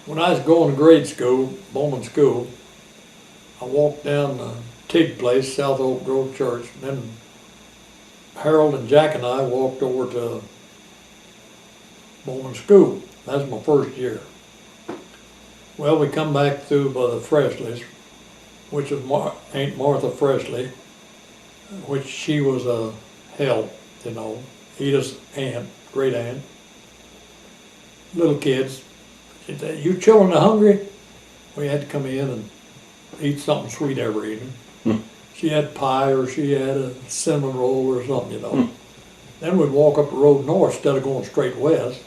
When I was going to grade school, Bowman School, I walked down the Tig Place, South Oak Grove Church, and then Harold and Jack and I walked over to Bowman School. That was my first year. Well, we come back through by the Fresleys, which is Aunt Martha Fresley, which she was a help, Edith's aunt, great aunt. Little kids. She said, "You children are hungry?" We had to come in and eat something sweet every evening. She had pie or she had a cinnamon roll or something, Then we'd walk up the road north instead of going straight west,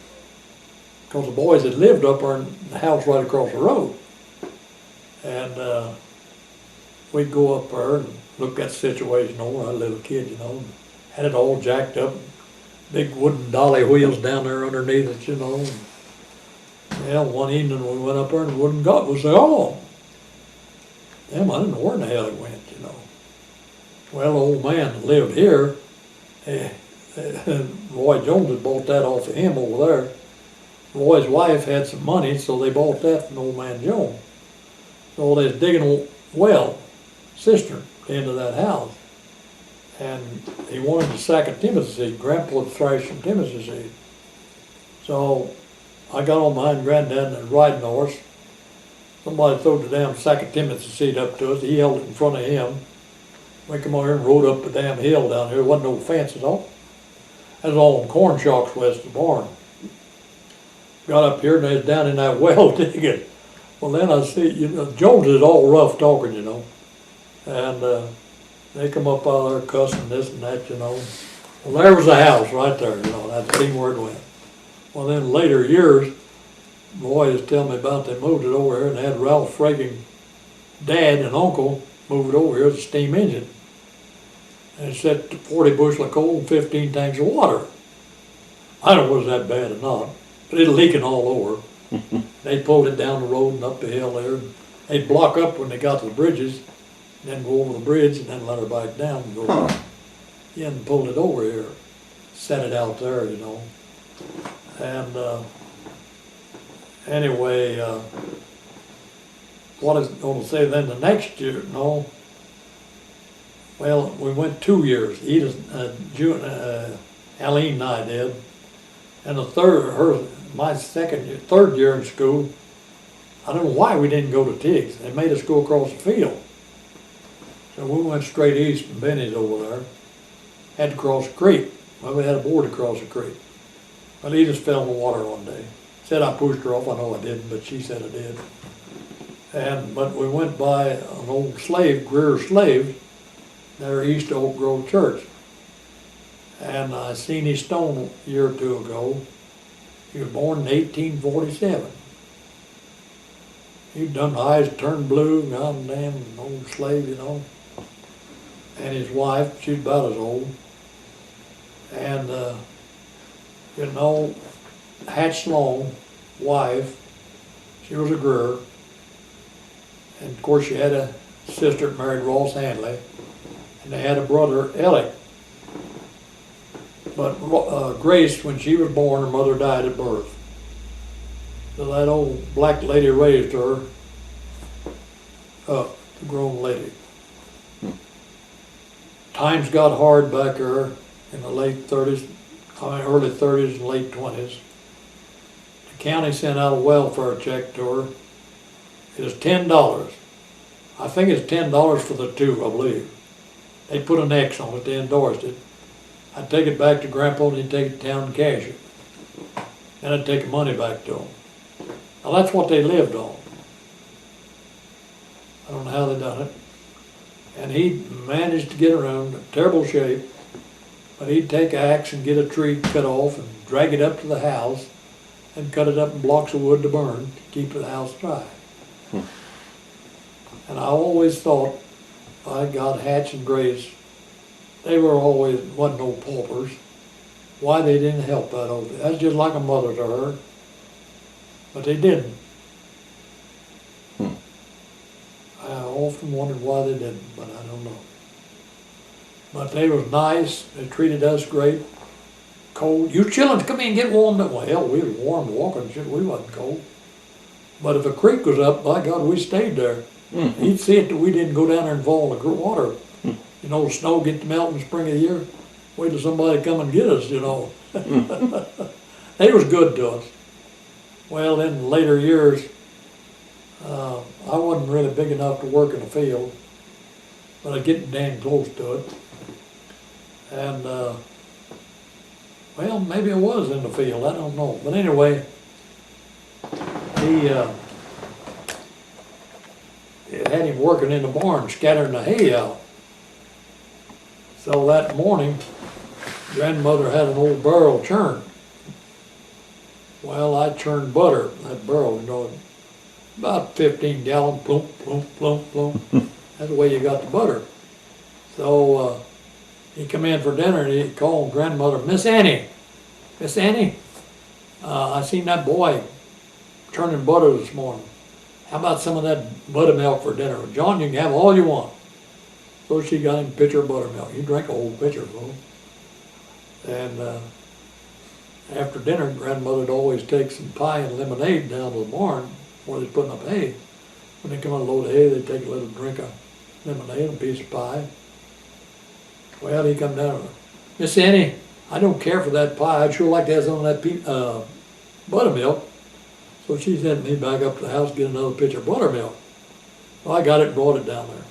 because the boys had lived up there in the house right across the road. And we'd go up there and look at the situation over. I was a little kid, had it all jacked up, big wooden dolly wheels down there underneath it, Well, one evening we went up there and the wooden gut was gone. Damn, I didn't know where in the hell it went, Well, the old man that lived here, Roy Jones had bought that off of him over there. Roy's wife had some money, so they bought that from old man Jones. So they was digging a well, cistern, into that house. And he wanted a sack of Timothy seed. Grandpa had thrashed some Timothy seed. So I got on behind Granddad and riding horse. Somebody threw the damn sack of Timothy seed up to us. He held it in front of him. We come over here and rode up the damn hill down here. There wasn't no fence at all. That was all in corn shocks west of the barn. Got up here and they was down in that well digging. Well, then I see, Jones is all rough talking, And they come up out there cussing this and that, Well, there was the house right there, That's the where it went. Well, then later years, Roy was telling me about they moved it over here and they had Ralph Fragan, dad and uncle, move it over here as a steam engine. And it set 40 bushel of coal and 15 tanks of water. I don't know if it was that bad or not, but it was leaking all over. They pulled it down the road and up the hill there. They'd block up when they got to the bridges, and then go over the bridge and then let her back down and go back. Yeah, and pulled it over here, set it out there, And anyway, what I was going to say then the next year, well, we went 2 years. Edith, Aline and I did. And the third year in school, I don't know why we didn't go to Tiggs. They made us go across the field. So we went straight east from Benny's over there. Had to cross the creek. Well, we had a board to cross the creek. Well, Edith fell in the water one day. Said I pushed her off. I know I didn't, but she said I did. But we went by an old slave, Greer slave, there east of Oak Grove Church. And I seen his stone a year or two ago. He was born in 1847. He'd done the eyes turned blue, goddamn old slave, And his wife, she's about as old. And, Hatch Long, wife, she was a Greer. And of course she had a sister that married Ross Handley. And they had a brother, Ellick. But Grace, when she was born, her mother died at birth. So that old black lady raised her up, the grown lady. Times got hard back there in the late 30s, early 30s and late 20s. The county sent out a welfare check to her. It was $10. I think it's $10 for the two, I believe. They put an X on it, they endorsed it. I'd take it back to Grandpa and he'd take it down and cash it. Then I'd take the money back to him. Now that's what they lived on. I don't know how they done it. And he managed to get around in terrible shape, but he'd take an axe and get a tree cut off and drag it up to the house and cut it up in blocks of wood to burn to keep the house dry. And I always thought, by God, Hatch and Grace, they wasn't no paupers. Why they didn't help that old lady. That's just like a mother to her. But they didn't. I often wondered why they didn't, but I don't know. But they was nice. They treated us great. Cold. You children, come in and get warmed up. Well, hell, we was warm walking. Shit, we wasn't cold. But if a creek was up, by God, we stayed there. He'd see it that we didn't go down there and fall in the water. You know, the snow get to melt in the spring of the year. Wait till somebody come and get us, you know. They was good to us. Well, in later years, I wasn't really big enough to work in the field, but I was getting damn close to it. And, well, maybe I was in the field, I don't know. But anyway, he had him working in the barn, scattering the hay out. So that morning, grandmother had an old barrel churn. Well, I churned butter, that barrel, you know, about 15 gallon, plump, plump, plump, plump. That's the way you got the butter. So he come in for dinner and he called grandmother, Miss Annie, I seen that boy churning butter this morning. How about some of that buttermilk for dinner? John, you can have all you want. So she got him a pitcher of buttermilk. He drank a whole pitcher, folks. And after dinner, grandmother'd always take some pie and lemonade down to the barn where they're putting up hay. When they come on a load of hay, they'd take a little drink of lemonade and a piece of pie. Well, he come down, Miss Annie, I don't care for that pie. I'd sure like to have some of that buttermilk. So she sent me back up to the house to get another pitcher of buttermilk. Well, I got it and brought it down there.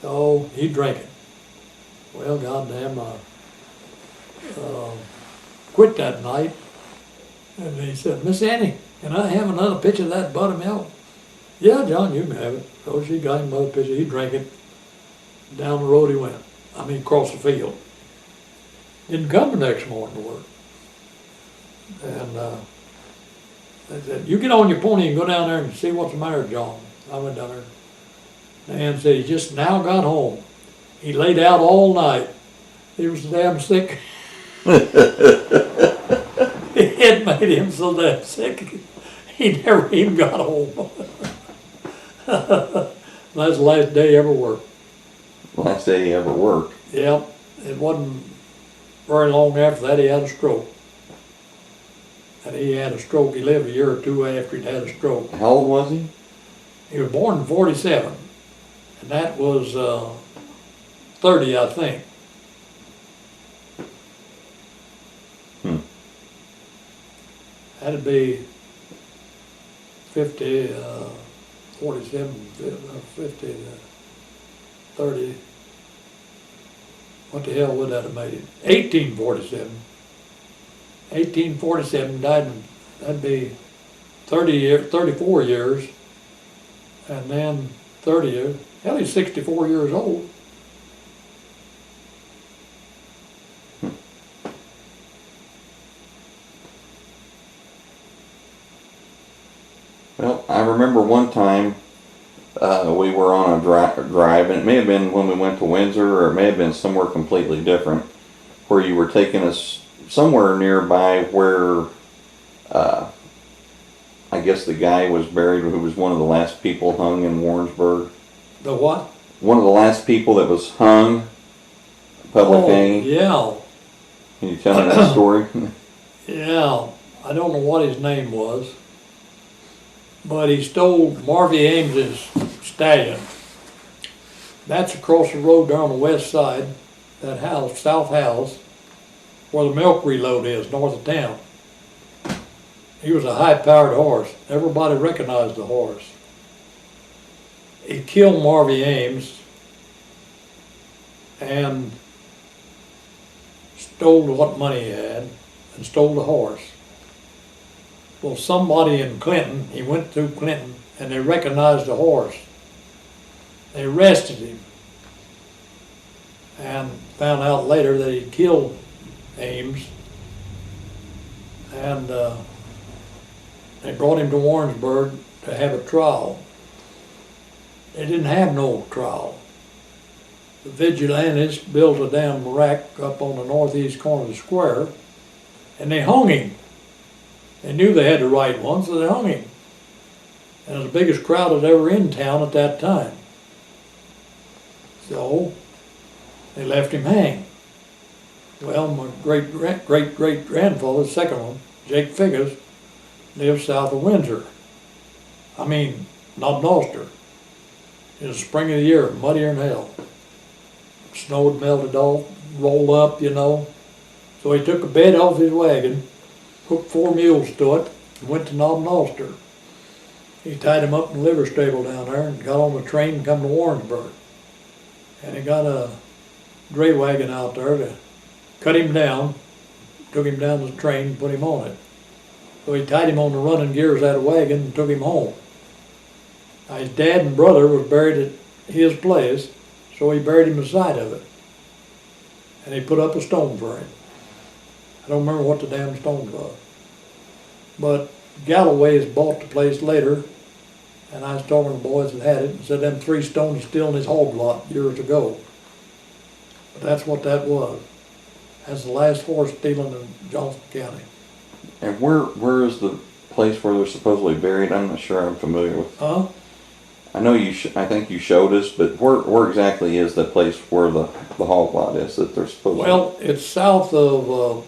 So he drank it. Well, goddamn, quit that night. And he said, Miss Annie, can I have another pitcher of that buttermilk? Yeah, John, you can have it. So she got him another pitcher. He drank it. Down the road he went. I mean, across the field. Didn't come the next morning to work. And they said, you get on your pony and go down there and see what's the matter, John. I went down there. Nan said he just now got home. He laid out all night. He was damn sick. It made him so damn sick. He never even got home. That's the last day he ever worked. Last day he ever worked? Yep. It wasn't very long after that he had a stroke. And he had a stroke. He lived a year or two after he'd had a stroke. How old was he? He was born in 47. And that was 30, I think. That'd be 50, 47, 50, 30. What the hell would that have made it? 1847. 1847 died, that'd be 34 years. And then 30 years. Hell, he's 64 years old. Well, I remember one time we were on a drive, and it may have been when we went to Windsor, or it may have been somewhere completely different, where you were taking us somewhere nearby where I guess the guy was buried who was one of the last people hung in Warrensburg. The what? One of the last people that was hung, public hanging. Yeah. Can you tell me that story? Yeah. I don't know what his name was, but he stole Marvy Ames's stallion. That's across the road there on the west side, that house, south house, where the milk reload is, north of town. He was a high-powered horse. Everybody recognized the horse. He killed Marvy Ames and stole what money he had and stole the horse. Well, somebody in Clinton, he went through Clinton, and they recognized the horse. They arrested him and found out later that he killed Ames, and they brought him to Warrensburg to have a trial. They didn't have no trial. The vigilantes built a damn rack up on the northeast corner of the square, and they hung him. They knew they had the right one, so they hung him. And it was the biggest crowd that was ever in town at that time. So they left him hang. Well, my great-great-great-grandfather, the second one, Jake Figgis, lived south of Windsor. I mean, not Noster. In the spring of the year, muddier than hell. Snow had melted off, rolled up, you know. So he took a bed off his wagon, hooked 4 mules to it, and went to Noster. He tied him up in the liver stable down there and got on the train and come to Warrensburg. And he got a dray wagon out there to cut him down, took him down to the train and put him on it. So he tied him on the running gears of that wagon and took him home. Now his dad and brother was buried at his place, so he buried him beside of it. And he put up a stone for him. I don't remember what the damn stone was. But Galloway's bought the place later, and I was talking to the boys that had it, and said them 3 stones are still in his hog lot years ago. But that's what that was. That's the last horse stealing in Johnson County. And where is the place where they're supposedly buried? I'm not sure I'm familiar with. Huh? I know I think you showed us, but where exactly is the place where the hog lot is that they're supposed Well, it's south of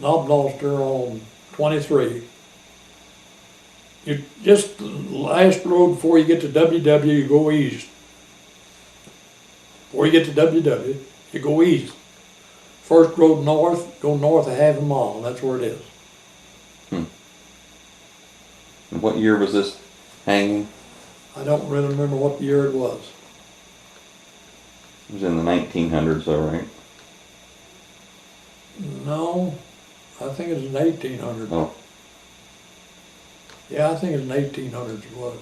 Noster on 23. You just the last road before you get to WW, you go east. Before you get to WW, you go east. First road north, go north a half a mile, and that's where it is. And what year was this hanging? I don't really remember what year it was. It was in the 1900s, though, right? No, I think it's in 1800. Oh. Yeah, I think it's in 1800s it was.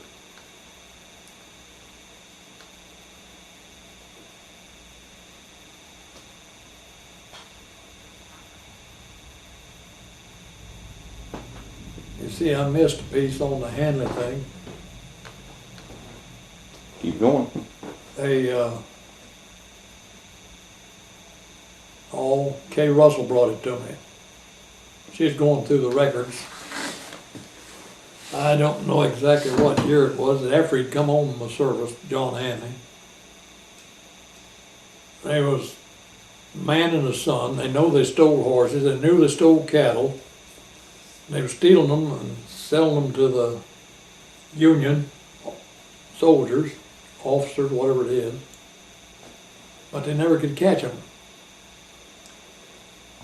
You see, I missed a piece on the Hanley thing. Keep going. Kay Russell brought it to me. She's going through the records. I don't know exactly what year it was, after he'd come home from the service, John Hanley. There was a man and a son. They know they stole horses. They knew they stole cattle. They were stealing them and selling them to the Union soldiers, officers, whatever it is. But they never could catch them.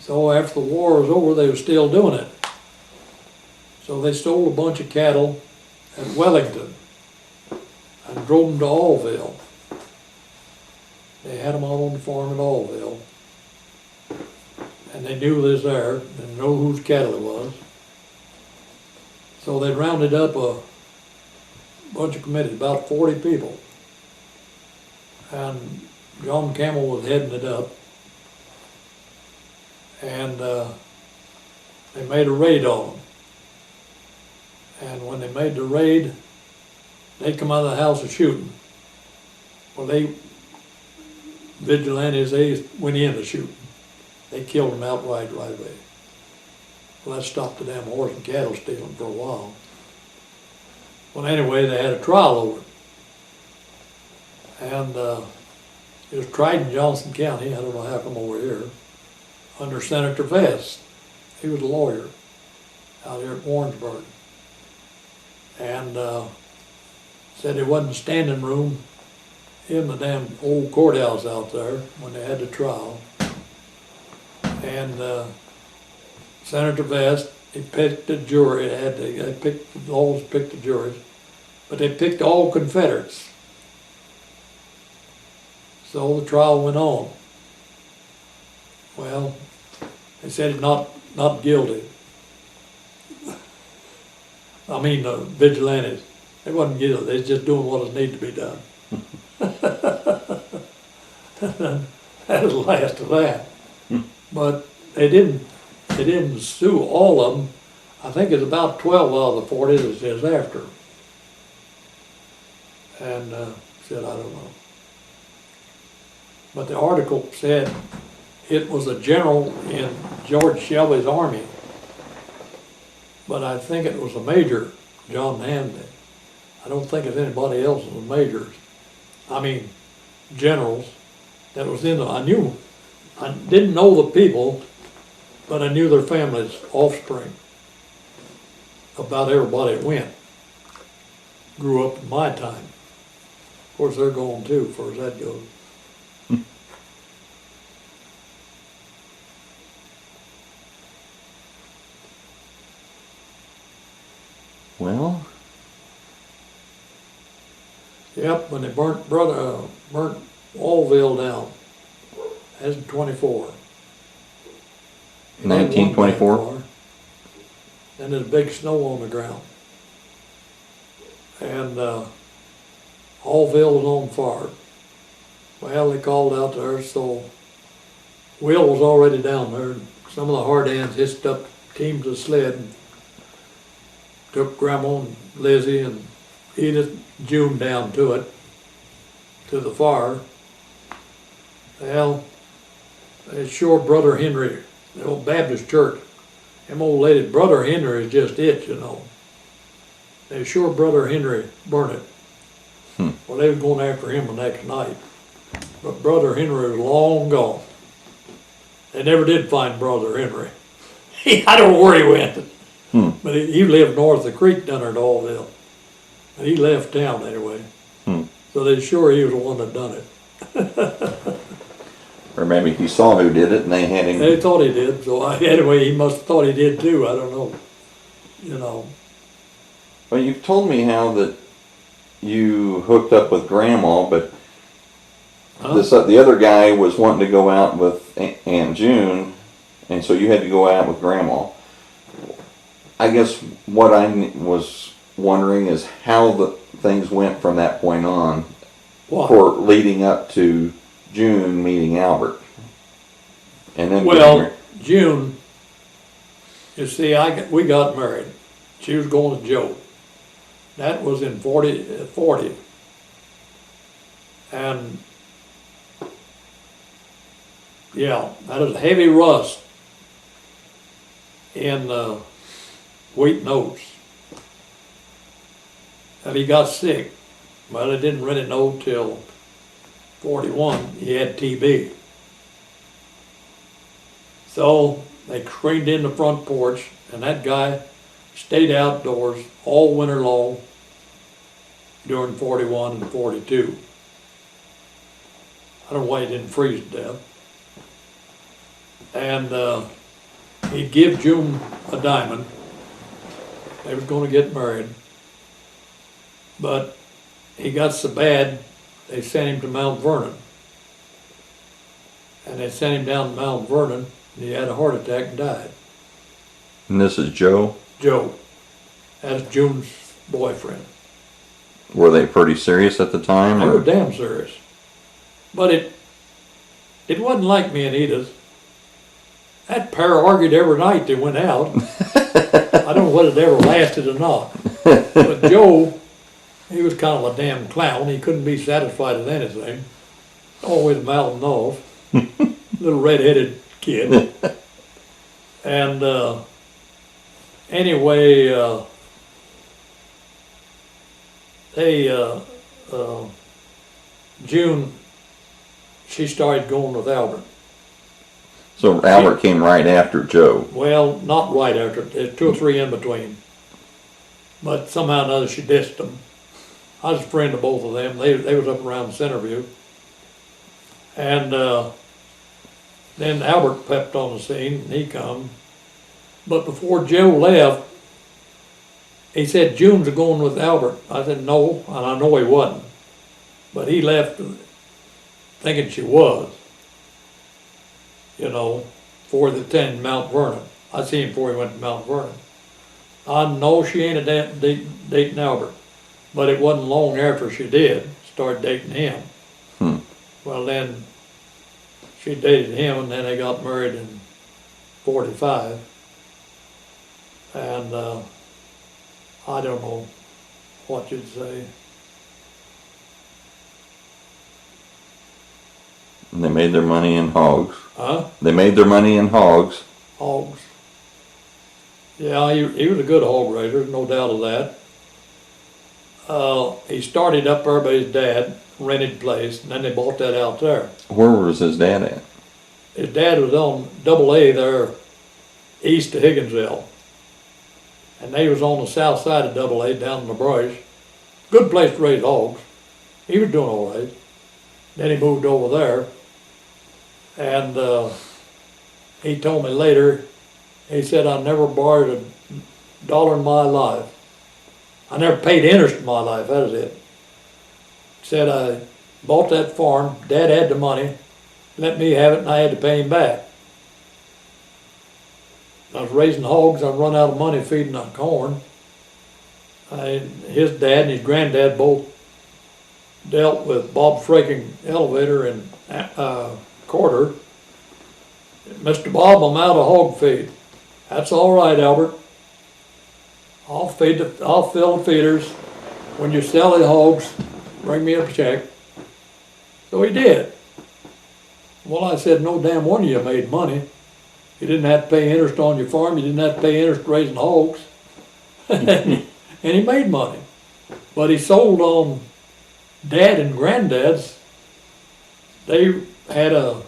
So after the war was over, they were still doing it. So they stole a bunch of cattle at Wellington and drove them to Allville. They had them out on the farm at Allville. And they knew this there, and know whose cattle it was. So they rounded up a bunch of committees, about 40 people. And John Campbell was heading it up. And they made a raid on them. And when they made the raid, they come out of the house of shooting. Well, vigilantes, they went in to shoot. They killed them outright right away. Well, that stopped the damn horse and cattle stealing for a while. Well, anyway, they had a trial over it. And it was tried in Johnson County, I don't know how come over here, under Senator Vest. He was a lawyer out here at Warrensburg. And said there wasn't standing room in the damn old courthouse out there when they had the trial. And Senator Vest, he picked the jury, they always picked the juries, but they picked all Confederates. So the trial went on. Well, they said he's not guilty. I mean, the vigilantes. They wasn't guilty. They was just doing what was needed to be done. That was the last of that. But they didn't sue all of them. I think it's about 12 out of the 40 that says after. And said, I don't know. But the article said it was a general in George Shelby's army. But I think it was a major, John Hanley. I don't think it's anybody else that was majors. I mean, generals that was in them. I didn't know the people, but I knew their families' offspring. About everybody that went. grew up in my time. Of course, they're gone too, as far as that goes. Well, Yep, when they burnt Wallville down, that's in 24. 1924? Then there's big snow on the ground. And Allville was on fire. Well, they called out there, so Will was already down there. Some of the hard hands hitched up teams of sled and took Grandma and Lizzie and Edith, June down to it, to the fire. Well, it's sure Brother Henry, the old Baptist church. Them old lady, Brother Henry is just it, you know. They sure Brother Henry burned it. Well, they was going after him the next night. But Brother Henry was long gone. They never did find Brother Henry. I don't know where he went. But he lived north of the creek down there at Allville. And he left town anyway. So they're sure he was the one that done it. or maybe he saw who did it and they had him. They thought he did, so anyway, he must have thought he did too, I don't know. You know. Well, you've told me how that you hooked up with Grandma, but the other guy was wanting to go out with Aunt June, and so you had to go out with Grandma. I guess what I was wondering is how the things went from that point on for leading up to June meeting Albert. And then well, June, you see, we got married. She was going to Joe. That was in 40. And yeah, that was heavy rust in wheat and oats. And he got sick. Well, I didn't really know till 41 he had TB. So they craned in the front porch, and that guy stayed outdoors all winter long during 41 and 42. I don't know why he didn't freeze to death. And he'd give June a diamond. They was going to get married. But he got so bad, they sent him to Mount Vernon. And they sent him down to Mount Vernon, and he had a heart attack and died. And this is Joe? Joe. That's June's boyfriend. Were they pretty serious at the time? They were damn serious. But it wasn't like me and Edith. That pair argued every night they went out. I don't know whether it ever lasted or not. But Joe, he was kind of a damn clown. He couldn't be satisfied with anything. Always mouthing off. Little red-headed kid. And anyway, June, she started going with Albert. So Albert came right after Joe. Well, not right after. There's 2 or 3 in between. But somehow or another she dissed them. I was a friend of both of them. They was up around Centerview. And then Albert pepped on the scene, and he come. But before Joe left, he said, June's going with Albert. I said, no, and I know he wasn't. But he left thinking she was. You know, before the 10 Mount Vernon. I seen him before he went to Mount Vernon. I know she ain't dating Albert, but it wasn't long after she did start dating him. Well, then she dated him, and then they got married in 45. And I don't know what you'd say. And they made their money in hogs. Huh? They made their money in hogs. Hogs. Yeah, he was a good hog raiser, no doubt of that. He started up there by his dad, rented place, and then they bought that out there. Where was his dad at? His dad was on AA there, east of Higginsville. And they was on the south side of AA, down in the brush. good place to raise hogs. He was doing all right. Then he moved over there, and he told me later, he said, I never borrowed a dollar in my life. I never paid interest in my life, that is it. He said, I bought that farm, Dad had the money, let me have it, and I had to pay him back. I was raising hogs, I run out of money feeding on corn. His dad and his granddad both dealt with Bob Fraking elevator and quarter. Mr. Bob, I'm out of hog feed. That's all right, Albert. I'll fill the feeders. When you sell the hogs, bring me a check. So he did. Well, I said, no damn wonder you made money. You didn't have to pay interest on your farm. You didn't have to pay interest raising hogs. And he made money. But he sold on Dad and Granddad's. They had a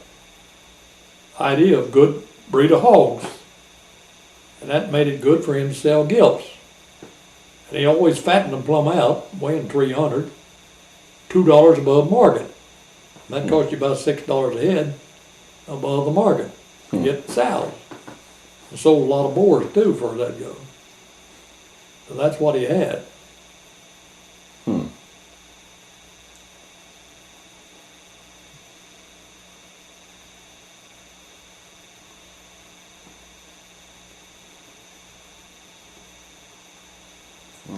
idea of good breed of hogs. And that made it good for him to sell gilts. And he always fattened them plumb out, weighing 300, $2 above market. And that cost you about $6 a head above the market to get sows. And sold a lot of boars too for that go. So that's what he had.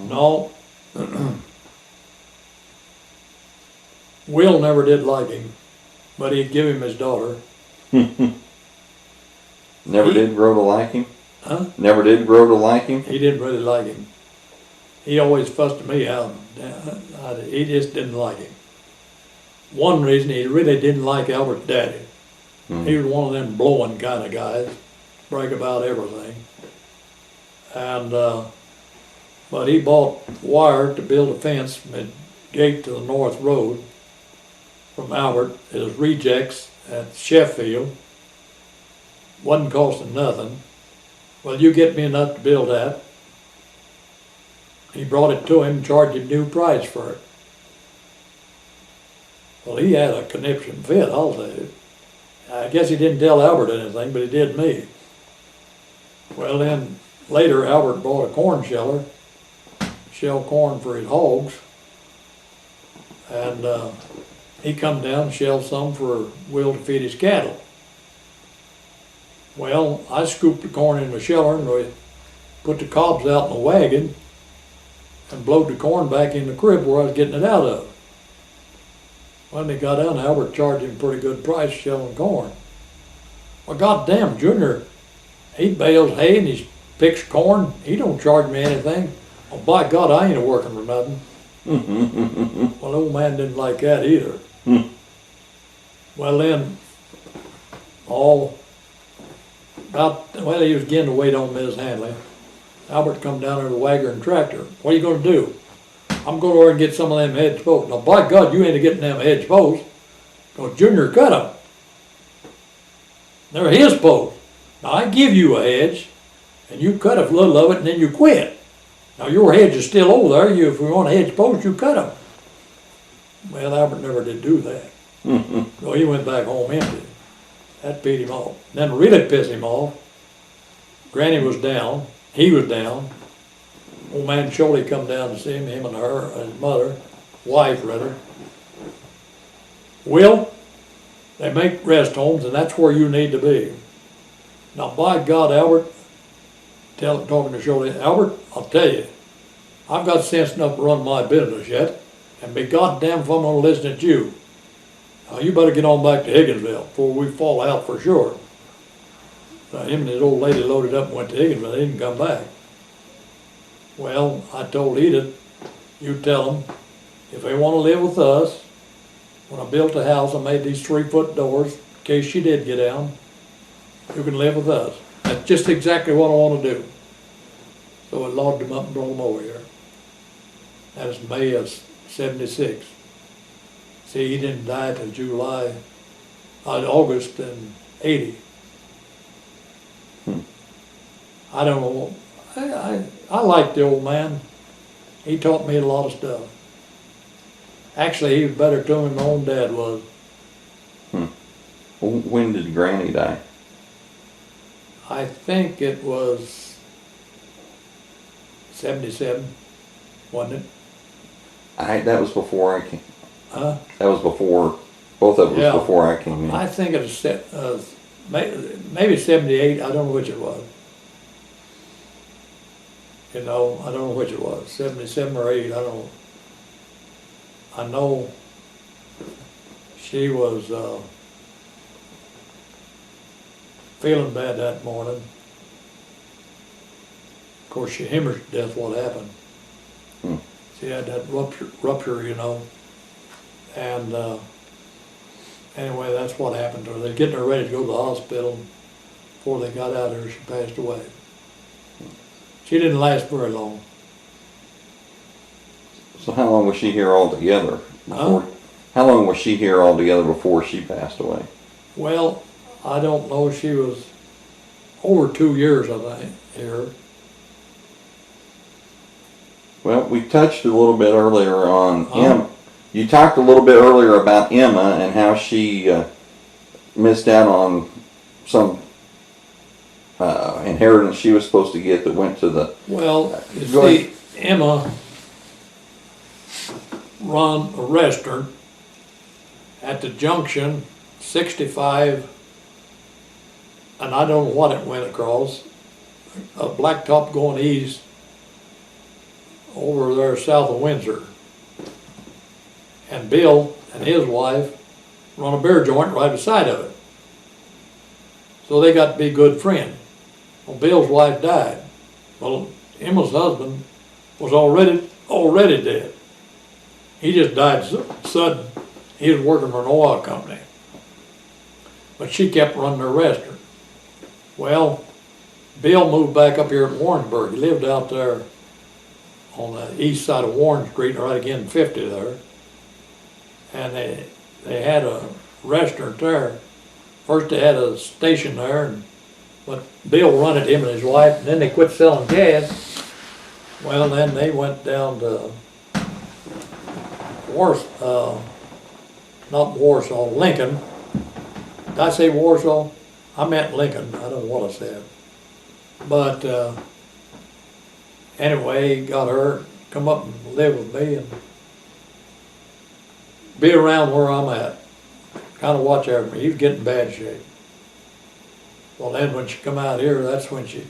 No. Will never did like him, but he'd give him his daughter. Never did grow to like him? Huh? Never did grow to like him? He didn't really like him. He always fussed at me out. He just didn't like him. One reason, he really didn't like Albert's daddy. He was one of them blowing kind of guys, brag about everything. And but he bought wire to build a fence from the gate to the north road from Albert. It was rejects at Sheffield. Wasn't costing nothing. Well, you get me enough to build that. He brought it to him and charged him new price for it. Well, he had a conniption fit, I'll tell you. I guess he didn't tell Albert anything, but he did me. Well, then later Albert bought a corn sheller, shell corn for his hogs, and he come down and shelled some for Will to feed his cattle. Well, I scooped the corn in the sheller and we put the cobs out in the wagon and blowed the corn back in the crib where I was getting it out of. When they got down, Albert charged him a pretty good price shelling corn. Well, goddamn, Junior, he bales hay and he picks corn. He don't charge me anything. Well, by God, I ain't a working for nothing. Well, the old man didn't like that either. Well, then, he was getting to wait on Miss Handley. Albert come down there with a wagger and tractor. What are you going to do? I'm going over and get some of them hedge posts. Now, by God, you ain't getting them hedge posts. Because Junior cut them. They're his posts. Now, I give you a hedge, and you cut a little of it, and then you quit. Now, your hedge is still over there. If you want a hedge post, you cut them. Well, Albert never did do that. So he went back home empty. That beat him off. Then really pissed him off. Granny was down. He was down. Old man Sholey come down to see him and her, and his mother, wife rather. Will, they make rest homes, and that's where you need to be. Now, by God, Albert, talking to Sholey, Albert, I'll tell you, I've got sense enough to run my business yet, and be goddamn if I'm going to listen to you. Now, you better get on back to Higginsville before we fall out for sure. Now, him and his old lady loaded up and went to Higginsville. They didn't come back. Well, I told Edith, you tell them, if they want to live with us, when I built the house, I made these 3-foot doors, in case she did get down, you can live with us. That's just exactly what I want to do. So I logged them up and brought them over here. That was May of '76. See, he didn't die till August in '80. I don't know. I liked the old man. He taught me a lot of stuff. Actually, he was better to him than my own dad was. When did Granny die? I think it was 77, wasn't it? That was before I came. Huh? That was before, both of it was Yeah. before I came in. I think it was maybe 78, I don't know which it was. You know, I don't know which it was, 77 or 8, I don't know. I know she was feeling bad that morning. Of course, she hemorrhaged to death what happened. She had that rupture, you know. And anyway, that's what happened to her. They're getting her ready to go to the hospital. Before they got out of there, she passed away. She didn't last very long. So how long was she here altogether? Huh? How long was she here altogether before she passed away? Well, I don't know. She was over 2 years, I think, here. Well, we touched a little bit earlier on Huh? You talked a little bit earlier about Emma and how she missed out on some inheritance she was supposed to get that went to the. Well, you Go ahead. see, Emma run a restaurant at the junction 65, and I don't know what it went across, a blacktop going east over there south of Windsor. And Bill and his wife run a beer joint right beside of it. So they got to be good friends. Well, Bill's wife died. Well, Emma's husband was already dead. He just died sudden. He was working for an oil company. But she kept running her restaurant. Well, Bill moved back up here at Warrensburg. He lived out there on the east side of Warren Street, right again 50 there. And they had a restaurant there. First they had a station there, but Bill run it, him and his wife, and then they quit selling gas. Well, then they went down to not Warsaw, Lincoln. Did I say Warsaw? I meant Lincoln, I don't know what I said. But anyway, he got her, come up and live with me and be around where I'm at. Kind of watch over me. He was getting in bad shape. Well, then when she come out here, that's when she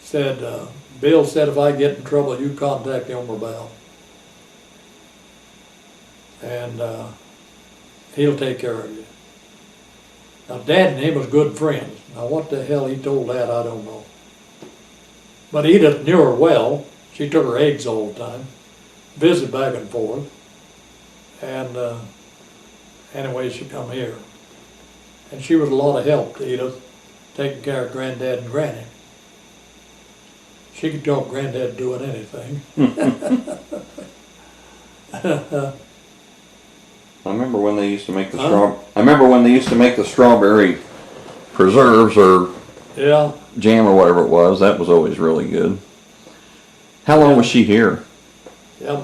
said, Bill said if I get in trouble, you contact Elmer Bell. And he'll take care of you. Now, Dad and him was good friends. Now, what the hell he told that, I don't know. But Edith knew her well. She took her eggs all the time, visited back and forth. And anyway, she come here. And she was a lot of help to Edith, taking care of Granddad and Granny. She could talk Granddad doing anything. I remember when they used to make the I remember when they used to make the strawberry preserves or Yeah. jam or whatever it was. That was always really good. How long was she here? Yeah,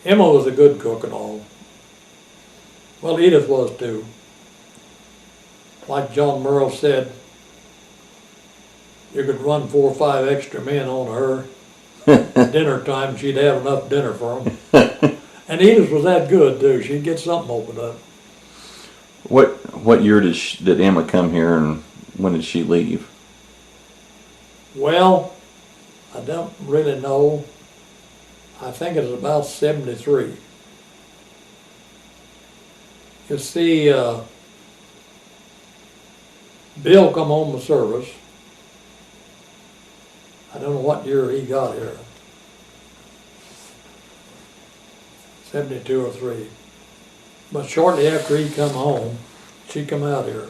Emma was a good cook and all. Well, Edith was too. Like John Merle said, you could run 4 or 5 extra men on her. Dinner time, she'd have enough dinner for them. And Edith was that good too. She'd get something opened up. What year did Emma come here, and when did she leave? Well, I don't really know. I think it was about 73. You see, Bill come home with service. I don't know what year he got here. 72 or 3. But shortly after he come home, she come out here.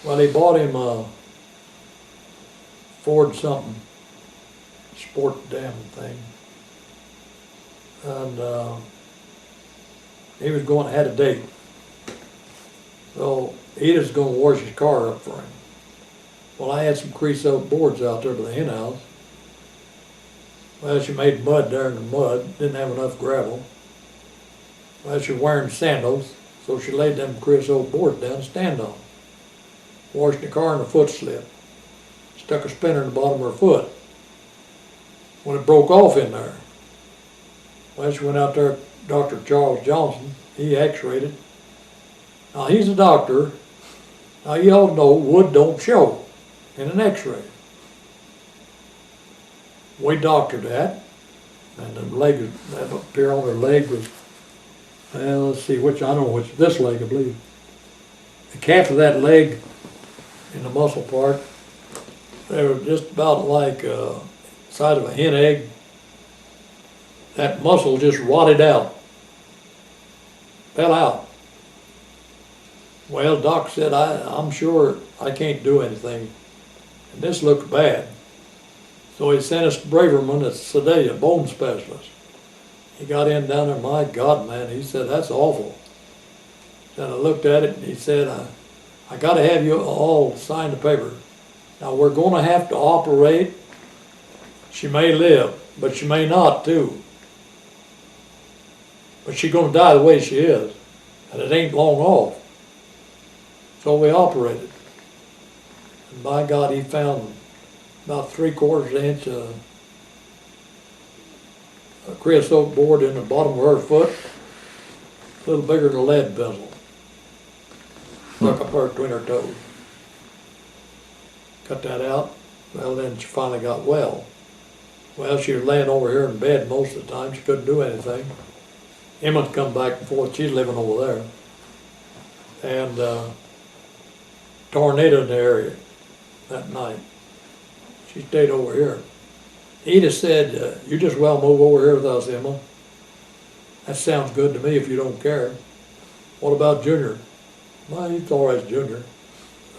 Well, he bought him a Ford something, sport damn thing. And he was going, had a date. So Edith's going to wash his car up for him. Well, I had some creosote boards out there by the hen house. Well, she made mud there in the mud, didn't have enough gravel. Well, she was wearing sandals, so she laid them creosote boards down to stand on. Washed the car and her foot slipped. Stuck a splinter in the bottom of her foot. When it broke off in there, well, she went out there, Dr. Charles Johnson, he x-rayed it. Now, he's a doctor. Now, you all know wood don't show in an x-ray. We doctored that, and the leg, that up here on her leg was, well, let's see, which, I don't know which, this leg, I believe. The calf of that leg in the muscle part, they were just about like size of a hen egg. That muscle just rotted out, fell out. Well, Doc said, I'm sure I can't do anything, and this looked bad. So he sent us to Braverman, a Sedalia bone specialist. He got in down there, my God, man, he said, that's awful. Then I looked at it and he said, I got to have you all sign the paper. Now, we're going to have to operate. She may live, but she may not too. But she's going to die the way she is, and it ain't long off. So we operated. And by God, he found about 3/4 inch a creosote board in the bottom of her foot, a little bigger than a lead pencil. Stuck up her between her toes. Cut that out. Well, then she finally got well. Well, she was laying over here in bed most of the time. She couldn't do anything. Emma's come back and forth. She's living over there. And tornado in the area that night. She stayed over here. Edith said, you just well move over here with us, Emma. That sounds good to me if you don't care. What about Junior? Well, he's all right, Junior.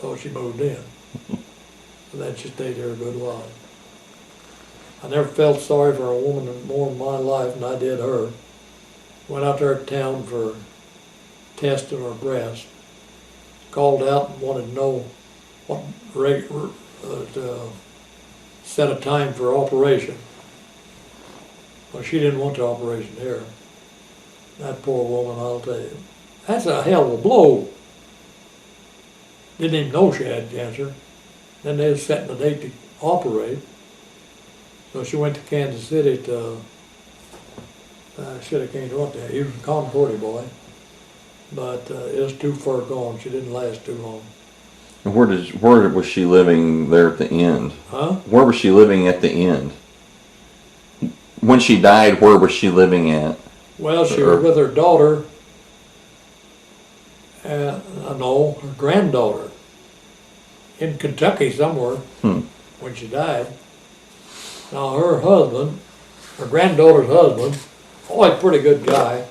So she moved in. And then she stayed here a good while. I never felt sorry for a woman more in my life than I did her. Went out there to town for testing her breast. Called out and wanted to know what set a time for operation. Well, she didn't want the operation here. That poor woman, I'll tell you. That's a hell of a blow. Didn't even know she had cancer. Then they was setting the date to operate. So she went to Kansas City to, should have came to what there. He was a Concordia boy. But it was too far gone. She didn't last too long. And where was she living there at the end? Huh? Where was she living at the end? When she died, where was she living at? Well, she was with her daughter, no, her granddaughter, in Kentucky somewhere when she died. Now her husband, her granddaughter's husband, always a pretty good guy,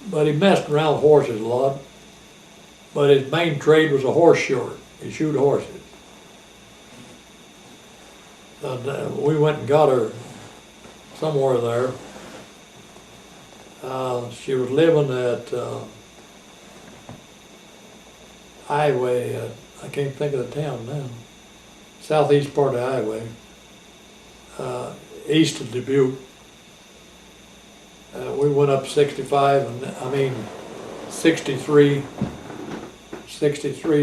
but he messed around with horses a lot. But his main trade was a horse shoer. He shoot horses. And we went and got her somewhere there. She was living at Highway, I can't think of the town now, southeast part of Highway, east of Dubuque. We went up 63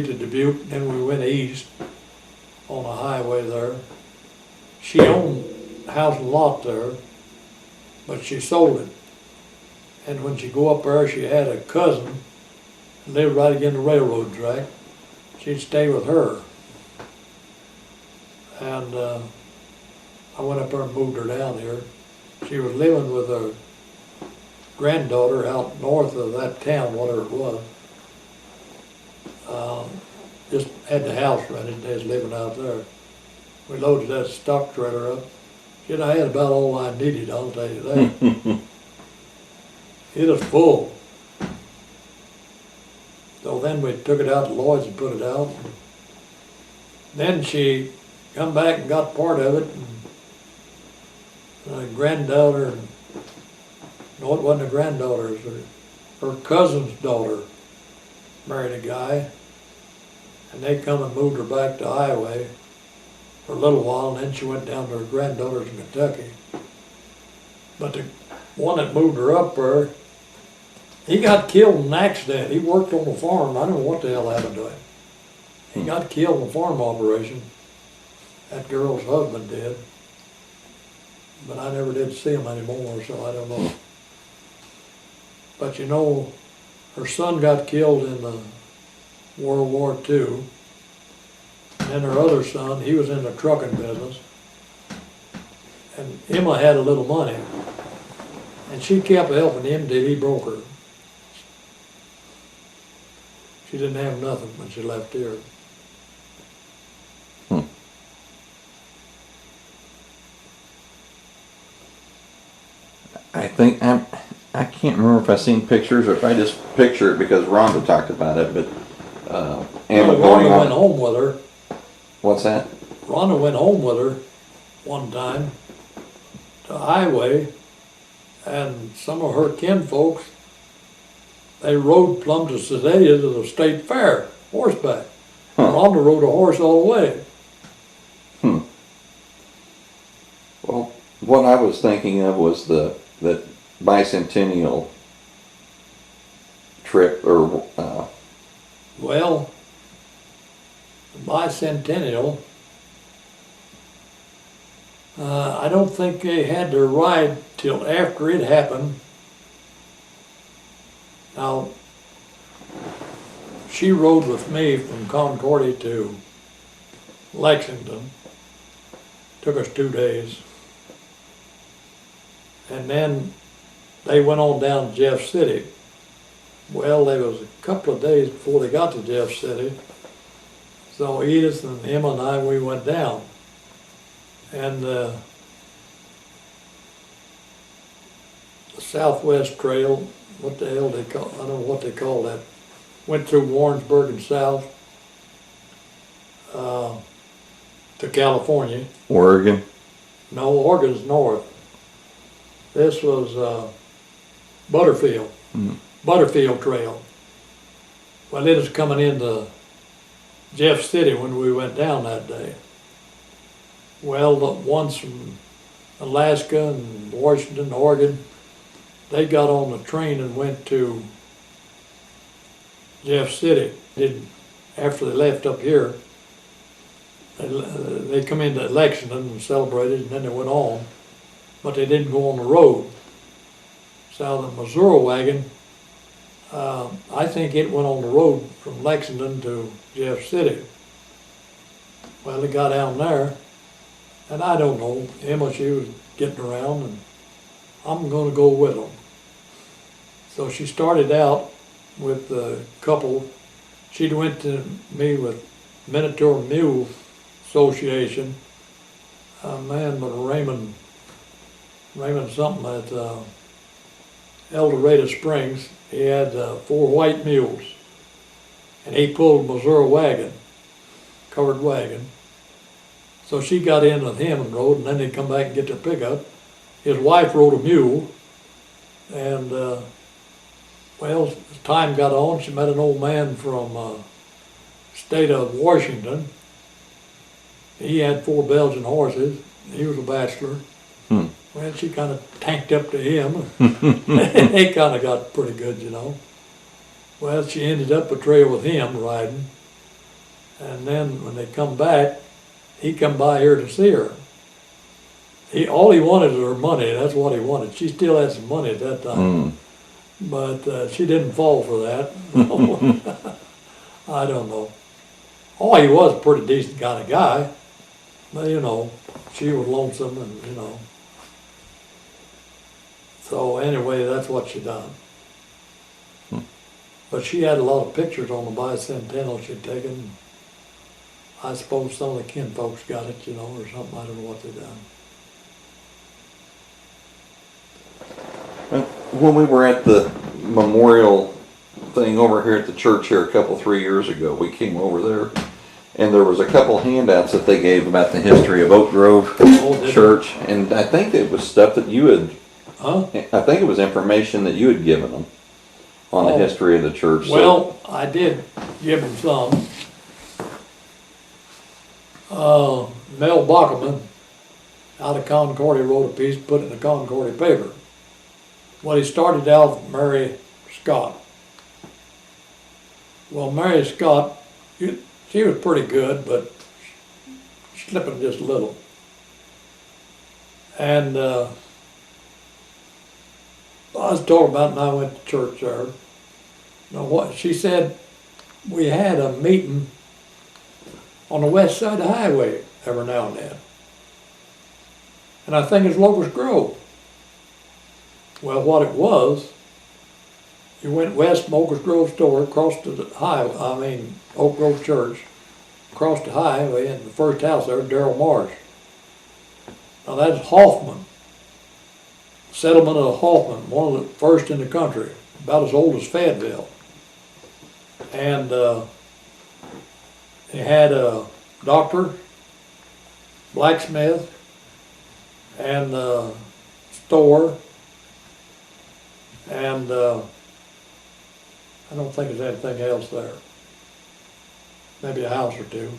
to Dubuque, then we went east on a highway there. She owned a house and lot there, but she sold it. And when she go up there, she had a cousin who lived right against the railroad track. She'd stay with her. And I went up there and moved her down here. She was living with her granddaughter out north of that town, whatever it was. Just had the house rented, they was living out there. We loaded that stock trailer up. Shit, I had about all I needed, I'll tell you that. It was full. So then we took it out to Lloyd's and put it out. Then she come back and got part of it. And my granddaughter, no, it wasn't a granddaughter, it was her cousin's daughter married a guy. And they come and moved her back to Highway for a little while, and then she went down to her granddaughter's in Kentucky. But the one that moved her up there, he got killed in an accident. He worked on a farm. I don't know what the hell happened to him. He got killed in a farm operation. That girl's husband did. But I never did see him anymore, so I don't know. But you know, her son got killed in the World War II. And her other son, he was in the trucking business. And Emma had a little money. And she kept helping him till he broke her. She didn't have nothing when she left here. I think I can't remember if I seen pictures or if I just picture it because Rhonda talked about it, but Emma going Rhonda on. went home with her. What's that? Rhonda went home with her one time to Highway, and some of her kinfolks, they rode plumb to Sedalia to the state fair, horseback. Huh. Rhonda rode a horse all the way. Well, what I was thinking of was that bicentennial trip, or Well, the bicentennial, I don't think they had their ride till after it happened. Now, she rode with me from Concordia to Lexington. Took us 2 days. And then they went on down to Jeff City. Well, there was a couple of days before they got to Jeff City. So Edith and Emma and I, we went down. And the Southwest Trail, what the hell they call, I don't know what they call that, went through Warrensburg and south to California. Oregon. No, Oregon's north. This was Butterfield, Butterfield Trail. Well, it was coming into Jeff City when we went down that day. Well, the ones from Alaska and Washington, Oregon, they got on the train and went to Jeff City. After they left up here, they come into Lexington and celebrated, and then they went on. But they didn't go on the road. So the Missouri wagon, I think it went on the road from Lexington to Jeff City. Well, they got down there, and I don't know, Emma, she was getting around, and I'm gonna go with them. So she started out with a couple. She'd went to me with Minotaur Mule Association, a man with Raymond something at El Dorado Springs. He had 4 white mules, and he pulled a Missouri wagon, covered wagon. So she got in with him and rode, and then they'd come back and get their pickup. His wife rode a mule, and well, as time got on, she met an old man from state of Washington. He had 4 Belgian horses. He was a bachelor. Well, she kind of tanked up to him. They kind of got pretty good, you know. Well, she ended up a trail with him riding. And then when they come back, he come by here to see her. All he wanted was her money. That's what he wanted. She still had some money at that time. But she didn't fall for that. I don't know. Oh, he was a pretty decent kind of guy. But, you know, she was lonesome and, you know. So anyway, that's what she done. But she had a lot of pictures on the bicentennial she'd taken. I suppose some of the kinfolks got it, you know, or something. I don't know what they done. When we were at the memorial thing over here at the church here a couple, 3 years ago, we came over there, and there was a couple handouts that they gave about the history of Oak Grove Church, and I think it was stuff that you had. I think it was information that you had given them on the history of the church. Well, I did give them some. Mel Bachman out of Concordia, wrote a piece, put it in the Concordia paper. Well, he started out with Mary Scott. Well, Mary Scott, she was pretty good, but slipping just a little. And I was told about it, and I went to church there. Now, what she said, we had a meeting on the west side of the highway every now and then. And I think it's Locust Grove. Well, what it was, you went west from Locust Grove store, across to the highway, Oak Grove Church, across the highway, and the first house there, Darrell Marsh. Now that's Hoffman, settlement of Hoffman, one of the first in the country, about as old as Fayetteville. And they had a doctor, blacksmith, and a store, and I don't think there's anything else there. Maybe a house or two.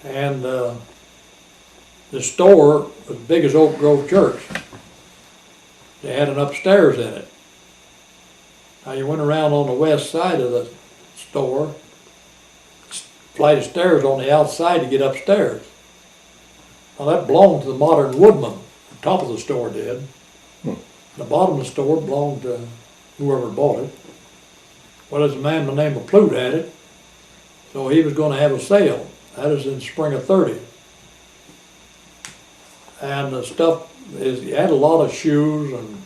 And the store was as big as Oak Grove Church. They had an upstairs in it. Now you went around on the west side of the store, flight of stairs on the outside to get upstairs. Now that belonged to the Modern Woodman. The top of the store did. The bottom of the store belonged to whoever bought it. Well, there's a man by the name of Plute had it, so he was going to have a sale. That was in spring of '30. And the stuff is, he had a lot of shoes and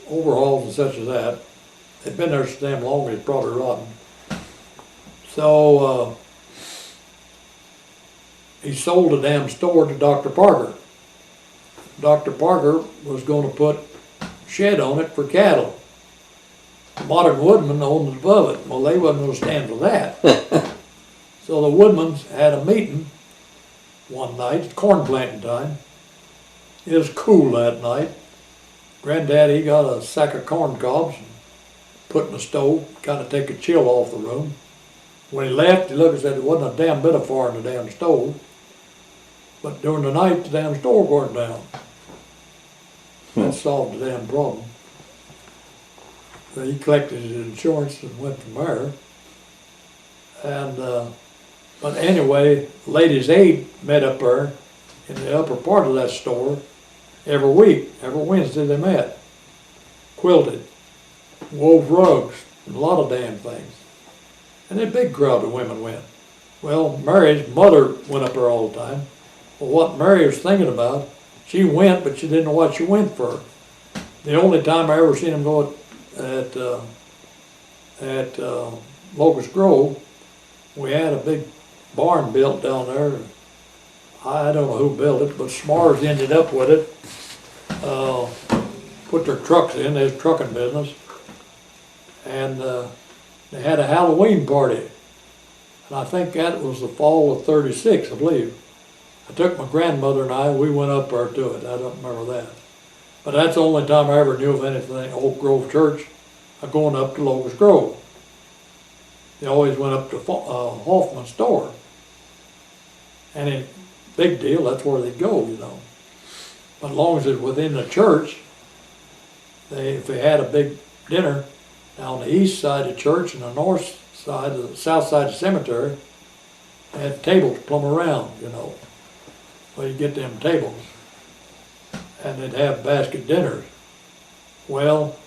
overalls and such as that. They'd been there so damn long, it's probably rotten. So he sold the damn store to Dr. Parker. Dr. Parker was going to put shed on it for cattle. Modern Woodman owned it above it. Well, they wasn't going to stand for that. So the Woodmans had a meeting one night, corn planting time. It was cool that night. Granddad, he got a sack of corn cobs and put in the stove, kind of take a chill off the room. When he left, he looked and said there wasn't a damn bit of fire in the damn stove. But during the night, the damn store burned down. That solved the damn problem. So he collected his insurance and went from there. And, but anyway, Ladies' Aid met up there in the upper part of that store every week. Every Wednesday they met. Quilted, wove rugs, and a lot of damn things. And a big crowd of women went. Well, Mary's mother went up there all the time. Well, what Mary was thinking about, she went, but she didn't know what she went for. The only time I ever seen them go at Locust Grove, we had a big barn built down there. I don't know who built it, but Smars ended up with it. Put their trucks in, there's trucking business. And they had a Halloween party. And I think that was the fall of '36, I believe. I took my grandmother and we went up there to it. I don't remember that. But that's the only time I ever knew of anything, Oak Grove Church, going up to Locust Grove. They always went up to Hoffman's store. And it, big deal, that's where they go, you know. But as long as it's within the church, if they had a big dinner down the east side of the church and the north side, the south side of the cemetery, they had tables plumb around, you know. Well, you get them tables. And they'd have basket dinners. Well,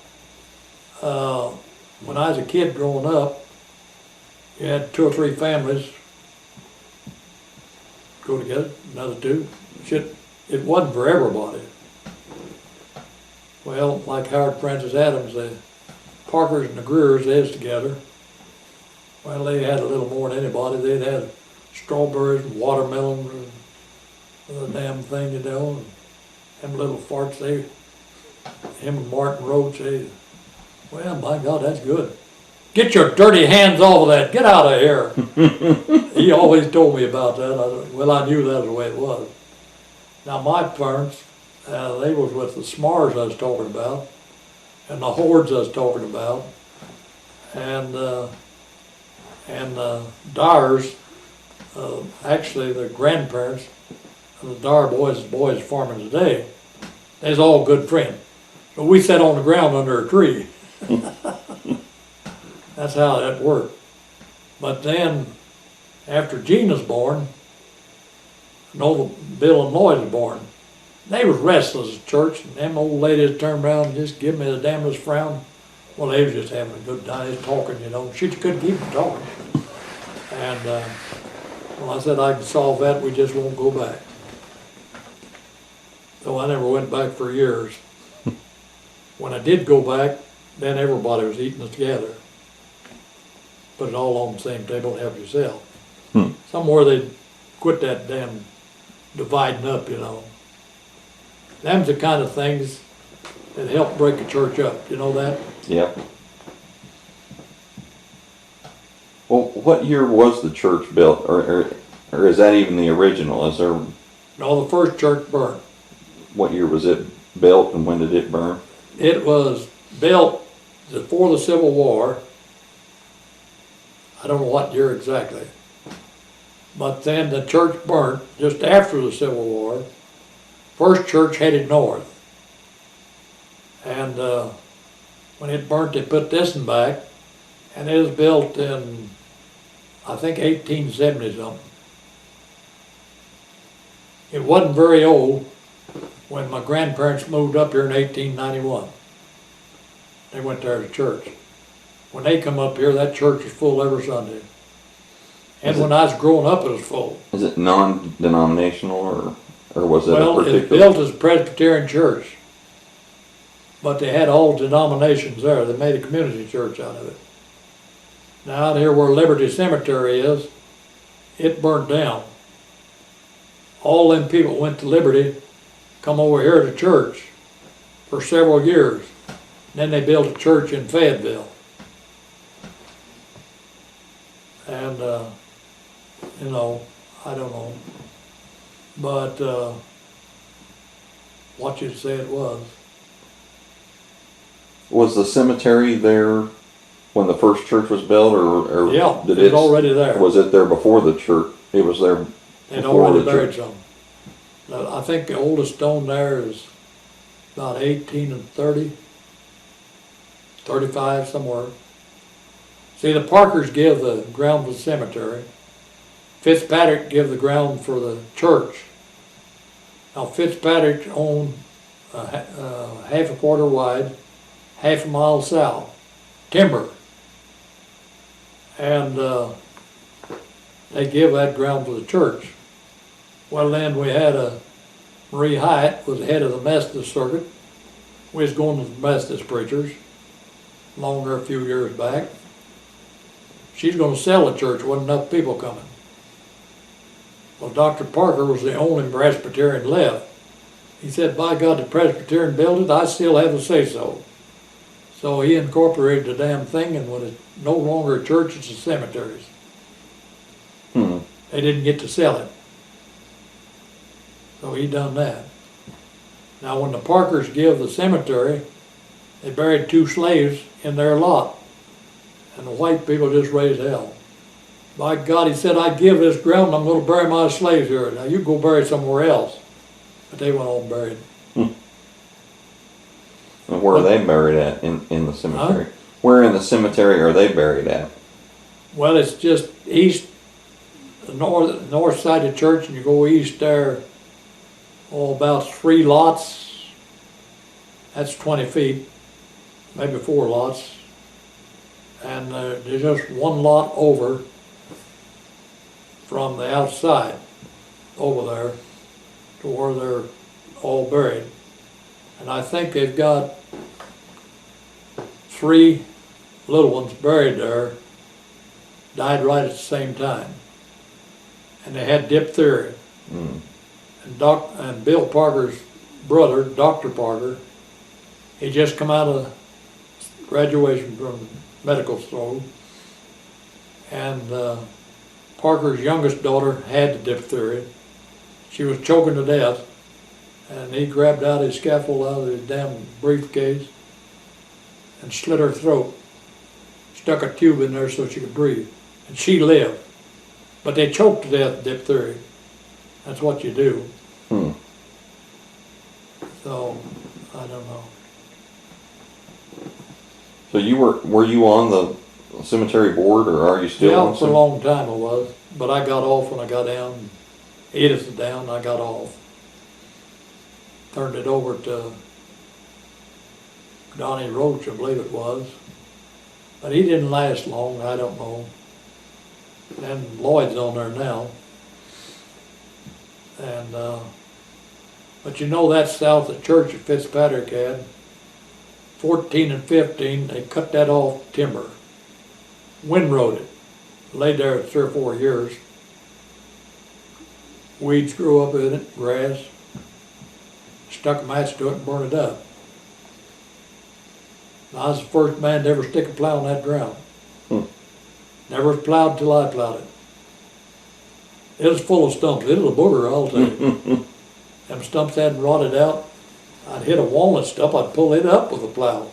when I was a kid growing up, you had 2 or 3 families go together, another 2. It wasn't for everybody. Well, like Howard Francis Adams, the Parkers and the Greers, they was together. Well, they had a little more than anybody. They'd had strawberries and watermelons and the damn thing, you know. And them little farts, him and Martin Roach, well, my God, that's good. Get your dirty hands off of that. Get out of here. He always told me about that. Well, I knew that was the way it was. Now, my parents, they was with the Smars I was talking about, and the Hordes I was talking about, and Dyers, actually the grandparents of the Dar boys farming today, they's all good friends. So we sat on the ground under a tree. That's how that worked. But then, after Gene was born, Bill and Lloyd was born, they was restless at church, and them old ladies turned around and just give me the damnedest frown. Well, they was just having a good time, they was talking, you know. She couldn't keep them talking. And well, I said I can solve that, we just won't go back. So I never went back for years. When I did go back, then everybody was eating it together. Put it all on the same table and help yourself. Somewhere they quit that damn dividing up, you know. Them's the kind of things that help break a church up, you know that? Yep. Well, what year was the church built, or is that even the original? Is there? No, the first church burned. What year was it built, and when did it burn? It was built before the Civil War. I don't know what year exactly. But then the church burnt just after the Civil War. First church headed north. And when it burnt, they put this one back. And it was built in, I think, 1870 something. It wasn't very old when my grandparents moved up here in 1891. They went there to church. When they come up here, that church was full every Sunday. And when I was growing up, it was full. Is it non-denominational, or was it Well, a particular? it's built as a Presbyterian church. But they had all denominations there. They made a community church out of it. Now out here where Liberty Cemetery is, it burnt down. All them people went to Liberty, come over here to church for several years. Then they built a church in Fayetteville. And, you know, I don't know. But what you'd say it was. Was the cemetery there when the first church was built, or Yeah, did it was already there. Was it there before the church? It was there They'd before already the buried church. some. Now, I think the oldest stone there is about 18 and 30, 35 somewhere. See, the Parkers give the ground for the cemetery. Fitzpatrick give the ground for the church. Now Fitzpatrick owned half a quarter wide, half a mile south, timber. And they give that ground for the church. Well, then we had Marie Hyatt was the head of the Methodist circuit. We was going to the Methodist preachers longer a few years back. She's going to sell the church, wasn't enough people coming. Well, Dr. Parker was the only Presbyterian left. He said, by God, the Presbyterian built it, I still have a say-so. So he incorporated the damn thing, and when it's no longer a church, it's a cemetery. They didn't get to sell it. So he done that. Now when the Parkers give the cemetery, they buried 2 slaves in their lot. And the white people just raised hell. By God, he said, I give this ground, I'm going to bury my slaves here. Now you go bury somewhere else. But they went all buried. And where are they buried at in the cemetery? Where in the cemetery are they buried at? Well, it's just east, the north side of the church, and you go east there, about 3 lots. That's 20 feet, maybe 4 lots. And there's just 1 lot over from the outside over there to where they're all buried. And I think they've got 3 little ones buried there, died right at the same time. And they had diphtheria. And Bill Parker's brother, Dr. Parker, he just come out of graduation from medical school. And Parker's youngest daughter had the diphtheria. She was choking to death. And he grabbed out his scaffold out of his damn briefcase and slit her throat. Stuck a tube in there so she could breathe. And she lived. But they choke to death diphtheria. That's what you do. Hmm. So, I don't know. So were you on the cemetery board, or are you still Yeah, on for a long time I was, but I got off when I got down. Edith was down, and I got off. Turned it over to Donnie Roach, I believe it was. But he didn't last long, I don't know. And Lloyd's on there now. And, but you know that's south of the church that Fitzpatrick had. 14 and 15, they cut that off timber. Windrowed it. Laid there 3 or 4 years. Weeds grew up in it, grass. Stuck a match to it and burned it up. I was the first man to ever stick a plow in that ground. Hmm. Never was plowed till I plowed it. It was full of stumps. It was a booger, I'll tell you. Them stumps hadn't rotted out. I'd hit a walnut stump, I'd pull it up with a plow.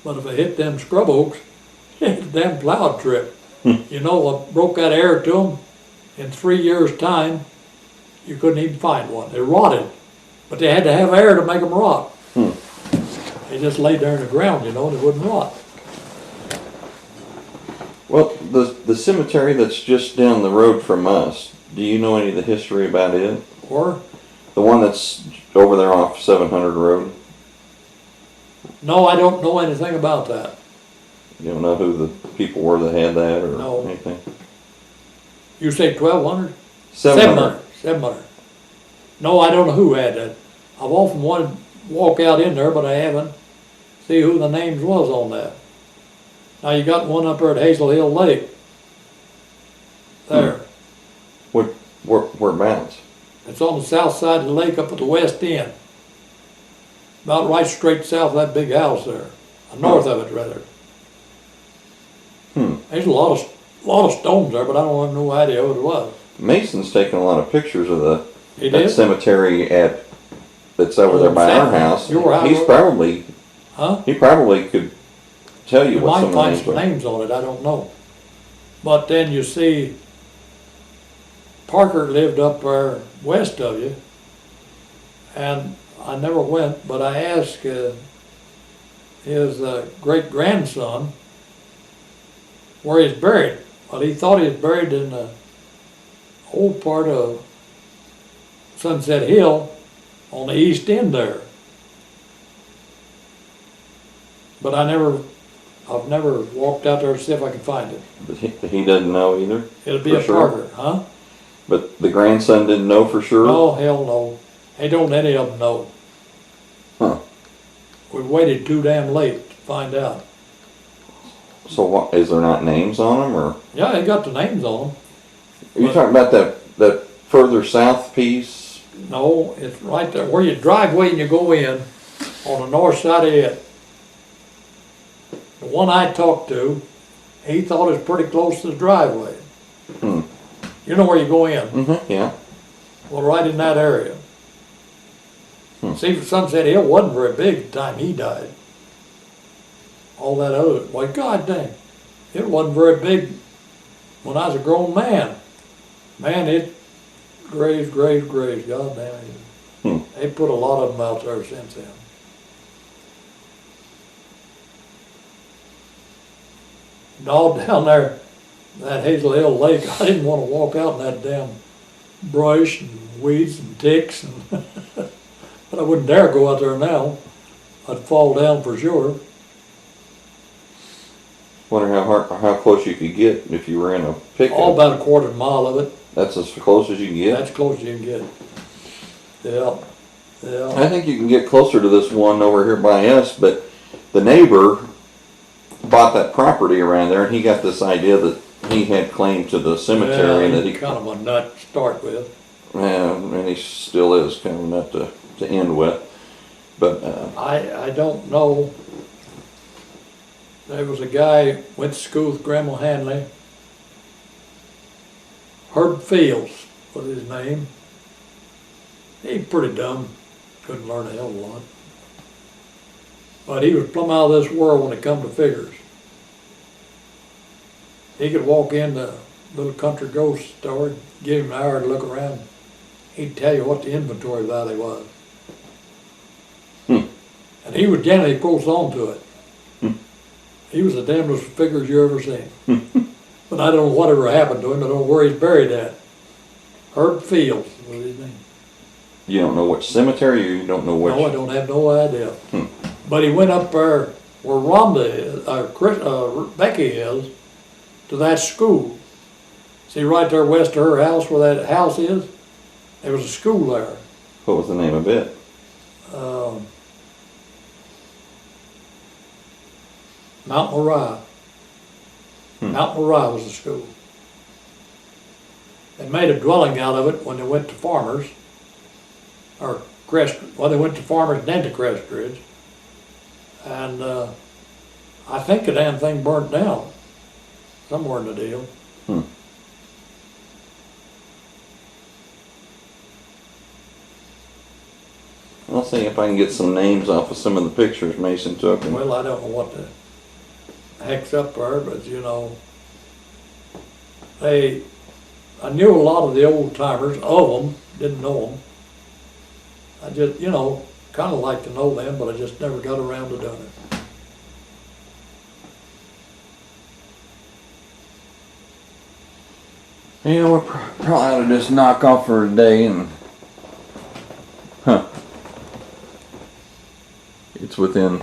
But if I hit them scrub oaks, the damn plow would trip. You know, I broke that air to them. In 3 years' time, you couldn't even find one. They rotted. But they had to have air to make them rot. They just laid there in the ground, you know, and it wouldn't rot. Well, the cemetery that's just down the road from us, do you know any of the history about it? Or, The one that's over there off 700 Road? no, I don't know anything about that. You don't know who the people were that had that or No. anything? You say 1,200? 700. 700. No, I don't know who had that. I've often wanted to walk out in there, but I haven't. See who the names was on that. Now you got one up there at Hazel Hill Lake. There. Whereabouts? It's on the south side of the lake up at the west end. About right straight south of that big house there. North of it, rather. There's a lot of stones there, but I don't have no idea what it was. Mason's taken a lot of pictures of He that did? cemetery that's over there by our house. Your house? He's probably, Huh? he probably could tell you You what might some of the find names some were. names on it, I don't know. But then you see, Parker lived up there west of you, and I never went, but I asked his great-grandson where he's buried. Well, he thought he was buried in the old part of Sunset Hill on the east end there. But I've never walked out there to see if I can find it. But he doesn't know either? It'll be For a sure? Parker, huh? But the grandson didn't know for sure? No, hell no. They don't any of them know. Huh. We waited too damn late to find out. So what, is there not names on them, or? Yeah, they got the names on them. Are you talking about that further south piece? No, it's right there where you driveway and you go in on the north side of it. The one I talked to, he thought it was pretty close to the driveway. Hmm. You know where you go in? Mm-hmm, yeah. Well, right in that area. See, Sunset Hill wasn't very big at the time he died. All that other, why, God dang, it wasn't very big when I was a grown man. Man, it graves, God damn it. They put a lot of them out there since then. And all down there, that Hazel Hill Lake, I didn't want to walk out in that damn brush and weeds and ticks, and but I wouldn't dare go out there now. I'd fall down for sure. Wonder how close you could get if you were in a pickup. All about a quarter mile of it. That's as close as you can get? That's close as you can get. Yeah, yeah. I think you can get closer to this one over here by us, but the neighbor bought that property around there, and he got this idea that he had claim to the cemetery, and that he kind of a nut to start with. Yeah, and he still is kind of a nut to end with. But I don't know. There was a guy went to school with Grandma Hanley. Herb Fields was his name. He was pretty dumb. Couldn't learn a hell of a lot. But he was plumb out of this world when it come to figures. He could walk into little country ghost store, give him an hour to look around. He'd tell you what the inventory value was. And he was generally close on to it. He was the damnedest figures you ever seen. But I don't know whatever happened to him. I don't know where he's buried at. Herb Fields was his name. You don't know which cemetery, or you don't know which? No, I don't have no idea. But he went up there where Rhonda is, Becky is, to that school. See, right there west of her house, where that house is, there was a school there. What was the name of it? Mount Moriah. Mount Moriah was the school. They made a dwelling out of it when they went to Farmers, or they went to Farmers and then to Crestridge. And I think the damn thing burnt down somewhere in the deal. I'll see if I can get some names off of some of the pictures Mason took. Well, I don't know what the heck's up there, but you know, I knew a lot of the old timers, of them, didn't know them. I just, you know, kind of like to know them, but I just never got around to doing it. Yeah, we're probably ought to just knock off for a day and, it's within